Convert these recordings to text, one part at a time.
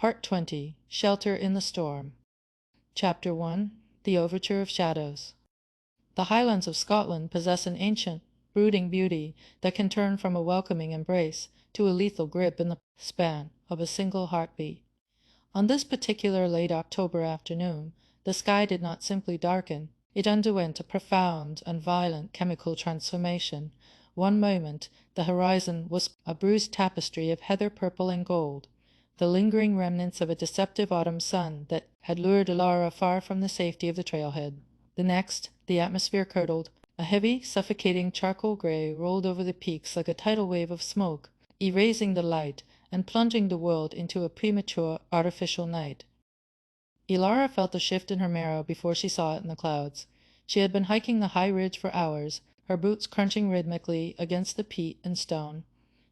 Part 20. Shelter in the Storm. Chapter 1. The Overture of Shadows. The Highlands of Scotland possess an ancient, brooding beauty that can turn from a welcoming embrace to a lethal grip in the span of a single heartbeat. On this particular late October afternoon, the sky did not simply darken, it underwent a profound and violent chemical transformation. One moment, the horizon was a bruised tapestry of heather purple and gold, the lingering remnants of a deceptive autumn sun that had lured Ilara far from the safety of the trailhead. The next, the atmosphere curdled. A heavy, suffocating charcoal gray rolled over the peaks like a tidal wave of smoke, erasing the light and plunging the world into a premature, artificial night. Ilara felt the shift in her marrow before she saw it in the clouds. She had been hiking the high ridge for hours, her boots crunching rhythmically against the peat and stone.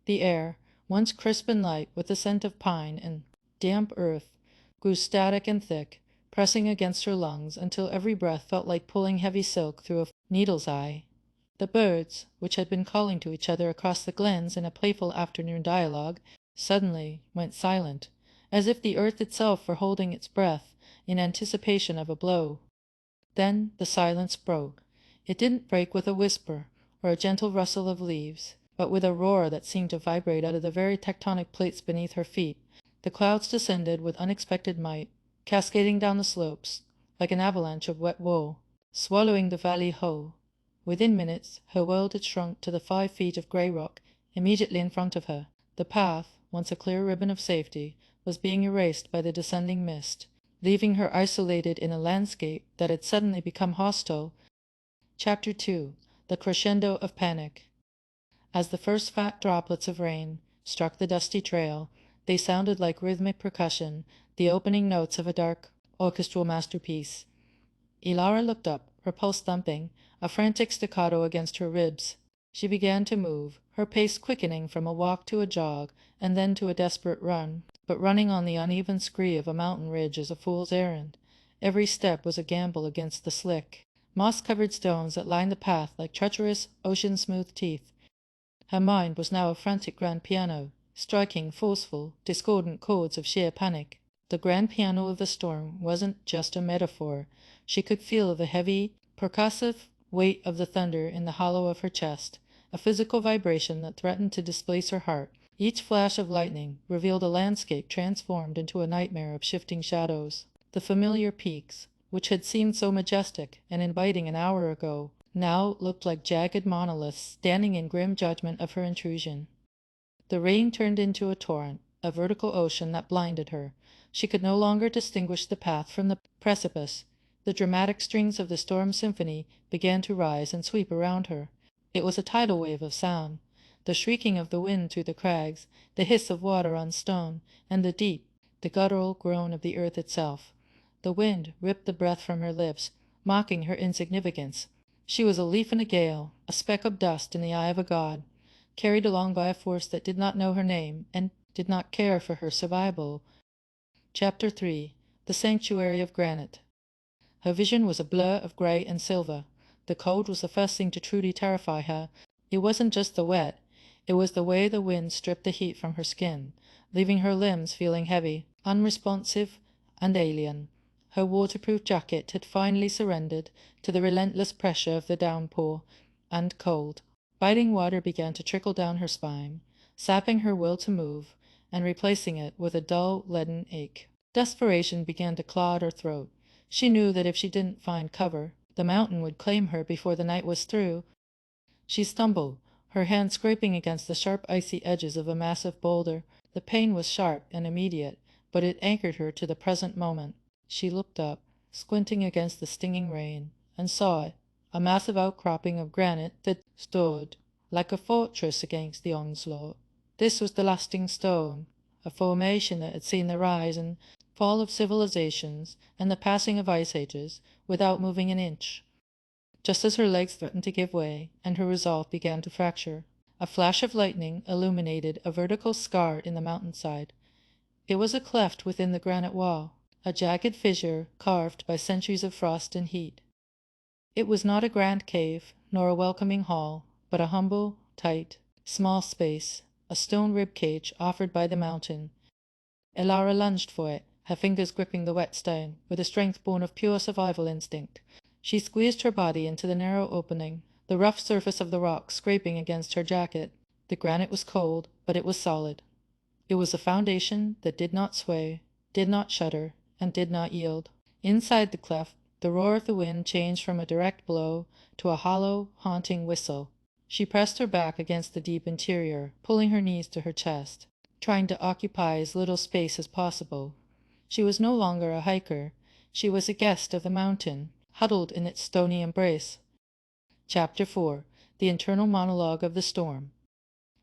The air, once crisp and light with the scent of pine and damp earth, grew static and thick, pressing against her lungs until every breath felt like pulling heavy silk through a needle's eye. The birds, which had been calling to each other across the glens in a playful afternoon dialogue, suddenly went silent, as if the earth itself were holding its breath in anticipation of a blow. Then the silence broke. It didn't break with a whisper or a gentle rustle of leaves, but with a roar that seemed to vibrate out of the very tectonic plates beneath her feet. The clouds descended with unexpected might, cascading down the slopes like an avalanche of wet wool, swallowing the valley whole. Within minutes her world had shrunk to the 5 feet of grey rock immediately in front of her. The path, once a clear ribbon of safety, was being erased by the descending mist, leaving her isolated in a landscape that had suddenly become hostile. Chapter 2. The Crescendo of Panic. As the first fat droplets of rain struck the dusty trail, they sounded like rhythmic percussion, the opening notes of a dark orchestral masterpiece. Ilara looked up, her pulse thumping, a frantic staccato against her ribs. She began to move, her pace quickening from a walk to a jog and then to a desperate run, but running on the uneven scree of a mountain ridge is a fool's errand. Every step was a gamble against the slick, moss-covered stones that lined the path like treacherous, ocean-smooth teeth. Her mind was now a frantic grand piano, striking forceful, discordant chords of sheer panic. The grand piano of the storm wasn't just a metaphor. She could feel the heavy, percussive weight of the thunder in the hollow of her chest, a physical vibration that threatened to displace her heart. Each flash of lightning revealed a landscape transformed into a nightmare of shifting shadows. The familiar peaks, which had seemed so majestic and inviting an hour ago, now looked like jagged monoliths standing in grim judgment of her intrusion. The rain turned into a torrent, a vertical ocean that blinded her. She could no longer distinguish the path from the precipice. The dramatic strings of the storm symphony began to rise and sweep around her. It was a tidal wave of sound, the shrieking of the wind through the crags, the hiss of water on stone, and the deep, the guttural groan of the earth itself. The wind ripped the breath from her lips, mocking her insignificance. She was a leaf in a gale, a speck of dust in the eye of a god, carried along by a force that did not know her name and did not care for her survival. Chapter 3. The Sanctuary of Granite. Her vision was a blur of grey and silver. The cold was the first thing to truly terrify her. It wasn't just the wet, it was the way the wind stripped the heat from her skin, leaving her limbs feeling heavy, unresponsive, and alien. Her waterproof jacket had finally surrendered to the relentless pressure of the downpour, and cold, biting water began to trickle down her spine, sapping her will to move, and replacing it with a dull, leaden ache. Desperation began to claw at her throat. She knew that if she didn't find cover, the mountain would claim her before the night was through. She stumbled, her hand scraping against the sharp icy edges of a massive boulder. The pain was sharp and immediate, but it anchored her to the present moment. She looked up, squinting against the stinging rain, and saw it, a massive outcropping of granite that stood like a fortress against the onslaught. This was the Lasting Stone, a formation that had seen the rise and fall of civilizations and the passing of ice ages without moving an inch. Just as her legs threatened to give way and her resolve began to fracture, a flash of lightning illuminated a vertical scar in the mountainside. It was a cleft within the granite wall, a jagged fissure carved by centuries of frost and heat. It was not a grand cave nor a welcoming hall, but a humble, tight, small space, a stone rib cage offered by the mountain. Elara lunged for it, her fingers gripping the wet stone, with a strength born of pure survival instinct. She squeezed her body into the narrow opening, the rough surface of the rock scraping against her jacket. The granite was cold, but it was solid. It was a foundation that did not sway, did not shudder, and did not yield. Inside the cleft, the roar of the wind changed from a direct blow to a hollow, haunting whistle. She pressed her back against the deep interior, pulling her knees to her chest, trying to occupy as little space as possible. She was no longer a hiker. She was a guest of the mountain, huddled in its stony embrace. Chapter 4. The Internal Monologue of the Storm.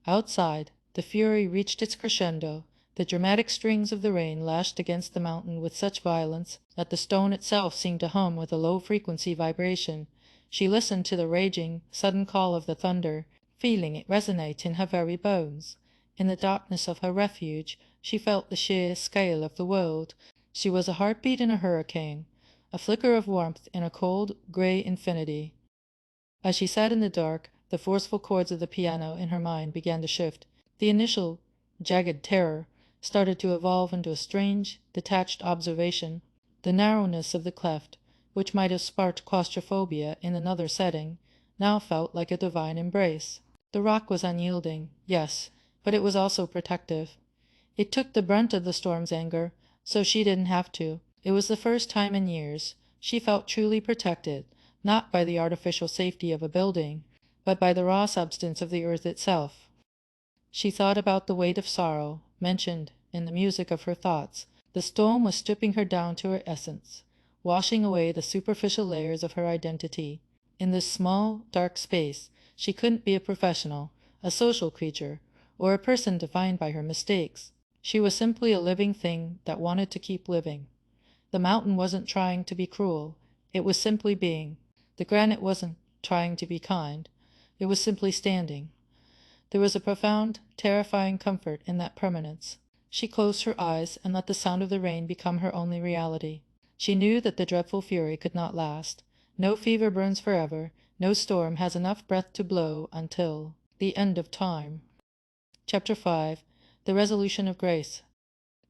Outside, the fury reached its crescendo. The dramatic strings of the rain lashed against the mountain with such violence that the stone itself seemed to hum with a low-frequency vibration. She listened to the raging, sudden call of the thunder, feeling it resonate in her very bones. In the darkness of her refuge, she felt the sheer scale of the world. She was a heartbeat in a hurricane, a flicker of warmth in a cold, grey infinity. As she sat in the dark, the forceful chords of the piano in her mind began to shift. The initial, jagged terror started to evolve into a strange, detached observation. The narrowness of the cleft, which might have sparked claustrophobia in another setting, now felt like a divine embrace. The rock was unyielding, yes, but it was also protective. It took the brunt of the storm's anger, so she didn't have to. It was the first time in years she felt truly protected, not by the artificial safety of a building, but by the raw substance of the earth itself. She thought about the weight of sorrow, mentioned in the music of her thoughts. The storm was stripping her down to her essence, washing away the superficial layers of her identity. In this small, dark space, she couldn't be a professional, a social creature, or a person defined by her mistakes. She was simply a living thing that wanted to keep living. The mountain wasn't trying to be cruel. It was simply being. The granite wasn't trying to be kind. It was simply standing. There was a profound, terrifying comfort in that permanence. She closed her eyes and let the sound of the rain become her only reality. She knew that the dreadful fury could not last. No fever burns forever. No storm has enough breath to blow until the end of time. Chapter 5. The Resolution of Grace.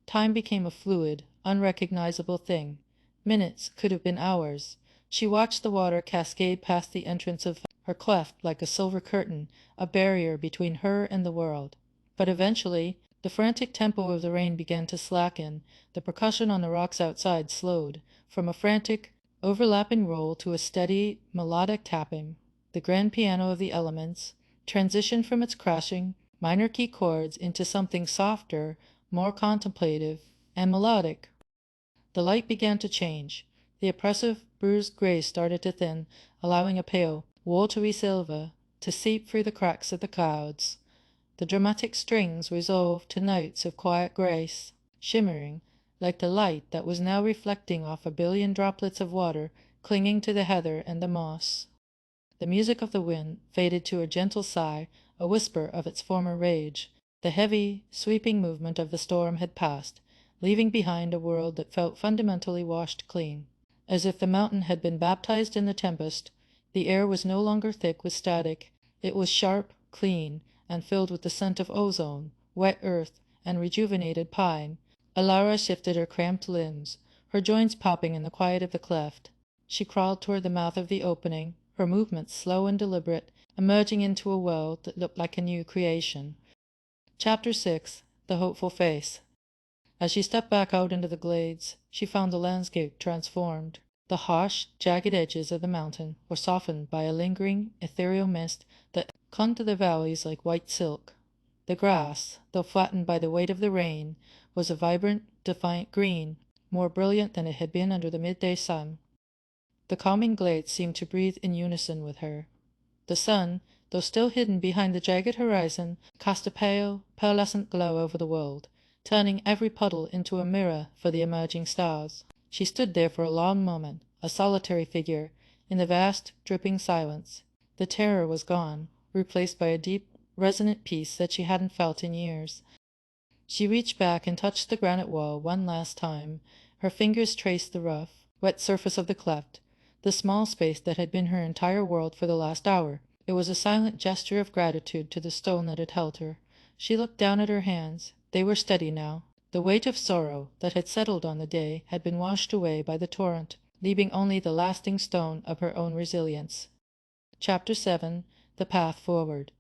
Time became a fluid, unrecognizable thing. Minutes could have been hours. She watched the water cascade past the entrance of her cleft like a silver curtain, a barrier between her and the world. But eventually, the frantic tempo of the rain began to slacken. The percussion on the rocks outside slowed, from a frantic, overlapping roll to a steady, melodic tapping. The grand piano of the elements transitioned from its crashing, minor key chords into something softer, more contemplative, and melodic. The light began to change. The oppressive, bruised gray started to thin, allowing a pale, watery silver to seep through the cracks of the clouds. The dramatic strings resolved to notes of quiet grace, shimmering like the light that was now reflecting off a billion droplets of water clinging to the heather and the moss. The music of the wind faded to a gentle sigh, a whisper of its former rage. The heavy, sweeping movement of the storm had passed, leaving behind a world that felt fundamentally washed clean. As if the mountain had been baptized in the tempest, the air was no longer thick with static. It was sharp, clean, and filled with the scent of ozone, wet earth, and rejuvenated pine. Elara shifted her cramped limbs, her joints popping in the quiet of the cleft. She crawled toward the mouth of the opening, her movements slow and deliberate, emerging into a world that looked like a new creation. Chapter 6. The Hopeful Face. As she stepped back out into the glades, she found the landscape transformed. The harsh, jagged edges of the mountain were softened by a lingering, ethereal mist that clung to the valleys like white silk. The grass, though flattened by the weight of the rain, was a vibrant, defiant green, more brilliant than it had been under the midday sun. The calming glades seemed to breathe in unison with her. The sun, though still hidden behind the jagged horizon, cast a pale, pearlescent glow over the world, turning every puddle into a mirror for the emerging stars. She stood there for a long moment, a solitary figure, in the vast, dripping silence. The terror was gone, replaced by a deep, resonant peace that she hadn't felt in years. She reached back and touched the granite wall one last time. Her fingers traced the rough, wet surface of the cleft, the small space that had been her entire world for the last hour. It was a silent gesture of gratitude to the stone that had held her. She looked down at her hands. They were steady now. The weight of sorrow that had settled on the day had been washed away by the torrent, leaving only the lasting stone of her own resilience. Chapter 7. The Path Forward.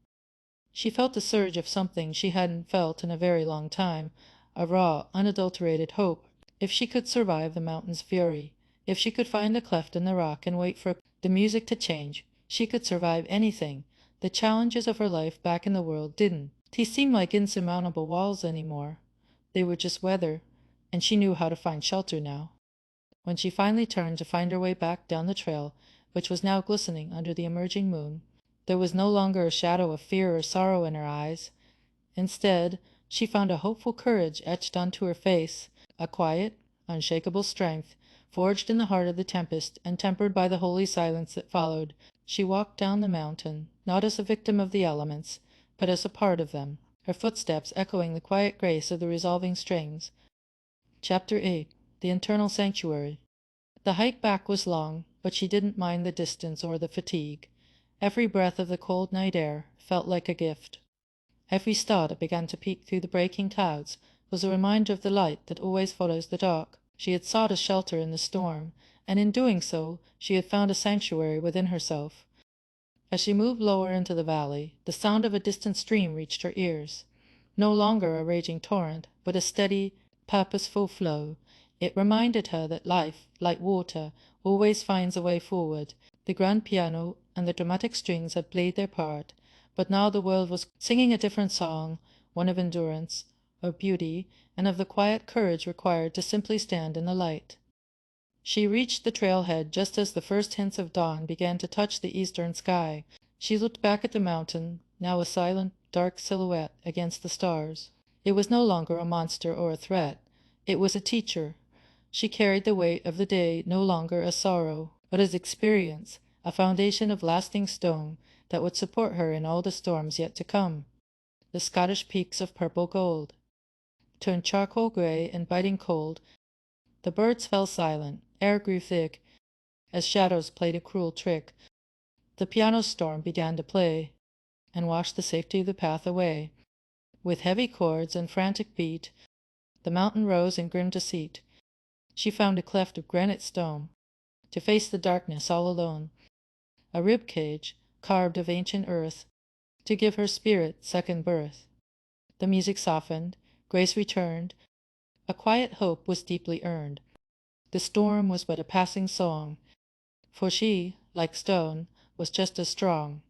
She felt a surge of something she hadn't felt in a very long time, a raw, unadulterated hope. If she could survive the mountain's fury, if she could find a cleft in the rock and wait for the music to change, she could survive anything. The challenges of her life back in the world didn't seem like insurmountable walls anymore. They were just weather, and she knew how to find shelter now. When she finally turned to find her way back down the trail, which was now glistening under the emerging moon, there was no longer a shadow of fear or sorrow in her eyes. Instead, she found a hopeful courage etched onto her face, a quiet, unshakable strength, forged in the heart of the tempest and tempered by the holy silence that followed. She walked down the mountain, not as a victim of the elements, but as a part of them, her footsteps echoing the quiet grace of the resolving strings. Chapter 8. The Internal Sanctuary. The hike back was long, but she didn't mind the distance or the fatigue. Every breath of the cold night air felt like a gift. Every star that began to peek through the breaking clouds was a reminder of the light that always follows the dark. She had sought a shelter in the storm, and in doing so she had found a sanctuary within herself. As she moved lower into the valley, the sound of a distant stream reached her ears. No longer a raging torrent, but a steady, purposeful flow. It reminded her that life, like water, always finds a way forward. The grand piano and the dramatic strings had played their part, but now the world was singing a different song, one of endurance, of beauty, and of the quiet courage required to simply stand in the light. She reached the trailhead just as the first hints of dawn began to touch the eastern sky. She looked back at the mountain, now a silent, dark silhouette against the stars. It was no longer a monster or a threat. It was a teacher. She carried the weight of the day no longer as sorrow, but as experience, a foundation of lasting stone that would support her in all the storms yet to come. The Scottish peaks of purple gold turned charcoal gray and biting cold. The birds fell silent, air grew thick, as shadows played a cruel trick. The piano storm began to play, and washed the safety of the path away. With heavy chords and frantic beat, the mountain rose in grim deceit. She found a cleft of granite stone, to face the darkness all alone, a rib cage carved of ancient earth, to give her spirit second birth. The music softened, grace returned, a quiet hope was deeply earned. The storm was but a passing song, for she, like stone, was just as strong.